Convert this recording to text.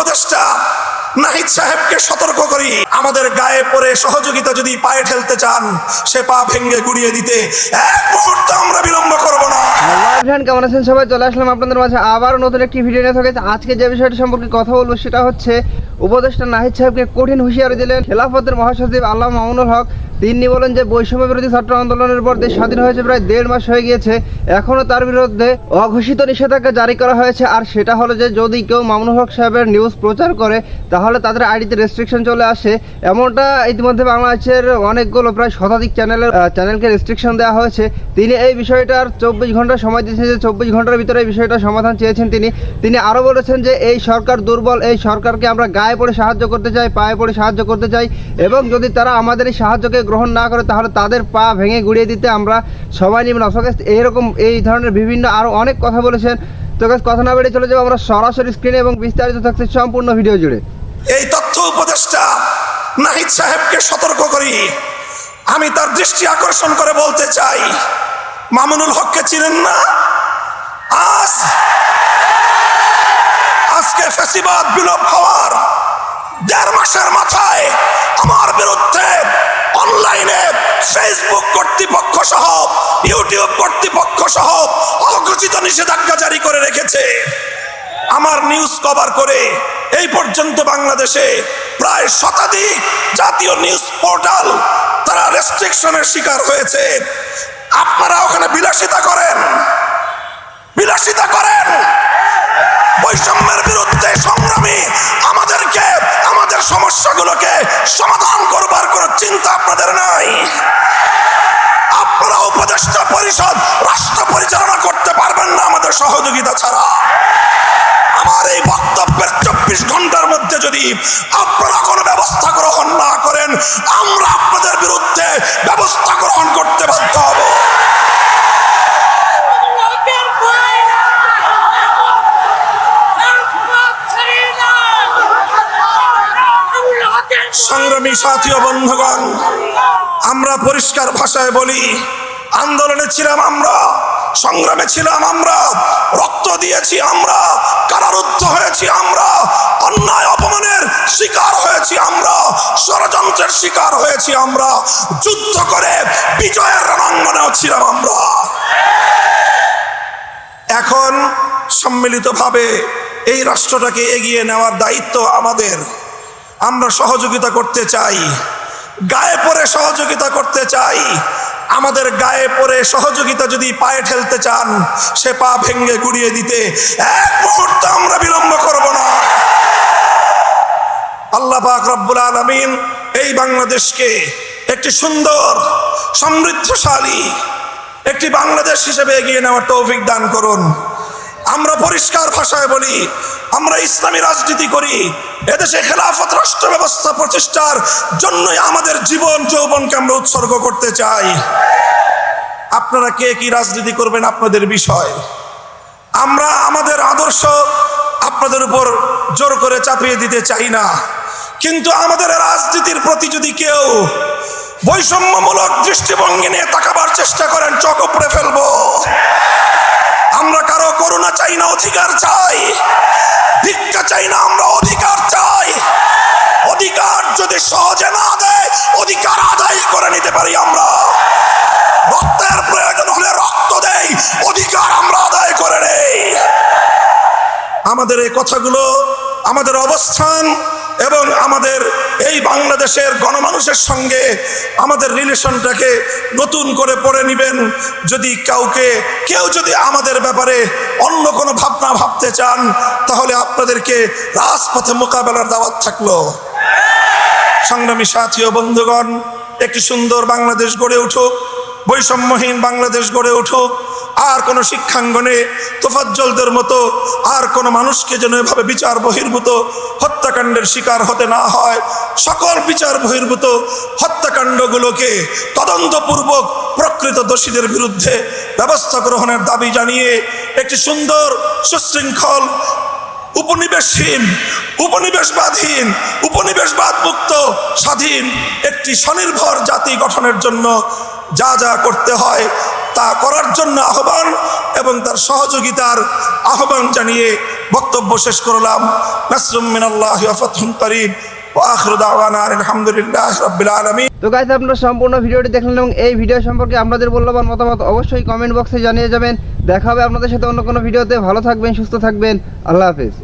উপদেষ্টা নাহিদ সাহেবকে সতর্ক করি, আমাদের গায়ে পড়ে সহযোগিতা যদি পায়ে ঠেলতে চান, সে পা ভেঙে গুড়িয়ে দিতে এক মুহূর্ত আমরা বিলম্ব করব না। কেমন আছেন সবাই? চলে আসলাম আপনাদের মাঝে আবার নতুন একটি ভিডিও নিয়ে। থাকে আজকে যে বিষয়টা সম্পর্কে কথা বলবো সেটা হচ্ছে উপদেষ্টা নাহিদ সাহেবকে কঠিন হুঁশিয়ারি দিলেন খেলাফতের মহাসচিব আল্লামা মামুনুল হক। তিনি বলেন যে বৈষম্য বিরোধী ছাত্র আন্দোলনের পর দেশ স্বাধীন হয়েছে প্রায় 1.5 মাস হয়ে গিয়েছে, এখনও তার বিরুদ্ধে অঘোষিত নিষেধাজ্ঞা জারি করা হয়েছে। আর সেটা হলো যে যদি কেউ মামুনুল হক সাহেবের নিউজ প্রচার করে তাহলে তাদের আইডিতে রেস্ট্রিকশন চলে আসে। এমনটা ইতিমধ্যে বাংলাদেশের অনেকগুলো প্রায় শতাধিক চ্যানেলকে রেস্ট্রিকশন দেওয়া হয়েছে। তিনি এই বিষয়টার 24 ঘন্টা সময় দিয়েছেন, যে 24 ঘন্টার ভিতরে এই বিষয়টা সমাধান চেয়েছেন তিনি আরও বলেছেন যে এই সরকার দুর্বল, এই সরকারকে আমরা গায়ে পড়ে সাহায্য করতে চাই, পায়ে পড়ে সাহায্য করতে চাই, এবং যদি তারা আমাদের এই সাহায্যকে গ্রহণ না করে তাহলে তাদের পা ভেঙে গুড়িয়ে দিতে আমরা সবাই নিব না। এইরকম এই ধরনের বিভিন্ন আরও অনেক কথা বলেছেন। তো কথা না বেড়ে চলে যাবো আমরা সরাসরি স্ক্রিনে, এবং বিস্তারিত থাকছে সম্পূর্ণ ভিডিও জুড়ে। এই তথ্য উপদেষ্টা নাহিদ সাহেবকে সতর্ক করি, আমি তার দৃষ্টি আকর্ষণ করে বলতে চাই, মামুনুল হককে চিনেন না? আজকে ফ্যাসিবাদ বিলোপ হওয়ার 1.5 মাসের মাথায় আমার বিরুদ্ধে অনলাইনে ফেসবুক কর্তৃপক্ষ সহ ইউটিউব কর্তৃপক্ষ সহ অঘোষিত নিষেধাজ্ঞা জারি করে রেখেছে। আমার নিউজ কভার করে এই পর্যন্ত বাংলাদেশে প্রায় শতাধিক জাতীয় নিউজ পোর্টাল তারা রেস্ট্রিকশনের শিকার হয়েছে। আপনারা ওখানে বিলাসিতা করেন, বৈষম্যের বিরুদ্ধে সংগ্রামী আমাদেরকে আমাদের সমস্যাগুলোকে সমাধান করবার কোনো চিন্তা আপনাদের নাই। আপনারা উপদেষ্টা পরিষদ রাষ্ট্র পরিচালনা করতে পারবেন না আমাদের সহযোগিতা ছাড়া। আমার এই বক্তব্যের 24 ঘন্টার মধ্যে যদি আপনারা কোনো ব্যবস্থা গ্রহণ না করেন, আমরা আপনাদের বিরুদ্ধে ব্যবস্থা গ্রহণ করতে বাধ্য হব। সংগ্রামী সাথী ও বন্ধুগণ, আমরা পরিষ্কার ভাষায় বলি, আন্দোলনে ছিলাম আমরা, সংগ্রামে ছিলাম আমরা, রক্ত দিয়েছি আমরা, কারারুদ্ধ হয়েছি আমরা, অন্যায় অপমানের শিকার হয়েছি আমরা, ষড়যন্ত্রের শিকার হয়েছি আমরা, যুদ্ধ করে বিজয়ের রণাঙ্গনেও ছিলাম আমরা। এখন সম্মিলিতভাবে এই রাষ্ট্রটাকে এগিয়ে নেওয়ার দায়িত্ব আমাদের। আমরা সহযোগিতা করতে চাই, গায়ে পড়ে সহযোগিতা করতে চাই। আমাদের গায়ে পড়ে সহযোগিতা যদি পায়ে ঠেলতে চান, সে পা ভেঙে গুড়িয়ে দিতে এক মুহূর্ত আমরা বিলম্ব করব না। আল্লাহ পাক রব্বুল আলামিন এই বাংলাদেশকে একটি সুন্দর সমৃদ্ধশালী একটি বাংলাদেশ হিসেবে এগিয়ে নেওয়ার তৌফিক দান করুন। আমরা পরিষ্কার ভাষায় বলি, আমরা ইসলামী রাজনীতি করি, এদেশে খেলাফত রাষ্ট্র ব্যবস্থা প্রতিষ্ঠার জন্যই আমাদের জীবন যৌবনকে আমরা উৎসর্গ করতে চাই। আপনারা কে কি রাজনীতি করবেন আপনাদের বিষয়। আমরা আমাদের আদর্শ আপনাদের উপর জোর করে চাপিয়ে দিতে চাই না, কিন্তু আমাদের রাজনীতির প্রতি যদি কেউ বৈষম্যমূলক দৃষ্টিভঙ্গি নিয়ে তাকাবার চেষ্টা করেন, চোখ উপড়ে ফেলবো। আমরা কারো করুণা চাই না, অধিকার চাই। ভিক্ষা চাই না, আমরা অধিকার চাই। অধিকার যদি সহজে না দেয়, অধিকার আদায় করে নিতে পারি আমরা। রক্তের প্রয়োজন হলে রক্ত দেই, অধিকার আমরা আদায় করে নেই। আমাদের এই কথাগুলো, আমাদের অবস্থান এবং আমাদের এই বাংলাদেশের গণমানুষের সঙ্গে আমাদের রিলেশনটাকে নতুন করে পড়ে নেবেন। যদি কেউ যদি আমাদের ব্যাপারে অন্য কোনো ভাবনা ভাবতে চান, তাহলে আপনাদেরকে রাজপথে মোকাবেলার দাওয়াত থাকলো। সংগ্রামী সাথী ও বন্ধুগণ, একটি সুন্দর বাংলাদেশ গড়ে উঠুক, বৈষম্যহীন বাংলাদেশ গড়ে উঠুক। আর কোনো শিক্ষাঙ্গনে তোফাজ্জলদের মতো আর কোনো মানুষকে যেন এভাবে বিচার বহির্ভূত হত্যাকাণ্ডের শিকার হতে না হয়। সকল বিচার বহির্ভূত হত্যাকাণ্ডগুলোকে তদন্তপূর্বক প্রকৃত দোষীদের বিরুদ্ধে ব্যবস্থা গ্রহণের দাবি জানিয়ে একটি সুন্দর সুশৃঙ্খল উপনিবেশবাদ মুক্ত স্বাধীন একটি স্বনির্ভর জাতি গঠনের জন্য যা যা করতে হয় তা করার জন্য আহ্বান এবং তার সহযোগিতার আহ্বান জানিয়ে বক্তব্য শেষ করলাম। নাসরুম মিনাল্লাহি ওয়া ফাতহুন করিব ওয়া আখিরু দাওয়ানা আলহামদুলিল্লাহি রাব্বিল আলামিন। তো গাইস, আপনারা সম্পূর্ণ ভিডিওটি দেখলেন এবং এই ভিডিও সম্পর্কে আপনাদের মূল্যবান মতামত অবশ্যই কমেন্ট বক্সে জানিয়ে যাবেন। দেখা হবে আপনাদের সাথে অন্য কোনো ভিডিওতে। ভালো থাকবেন, সুস্থ থাকবেন। আল্লাহ হাফেজ।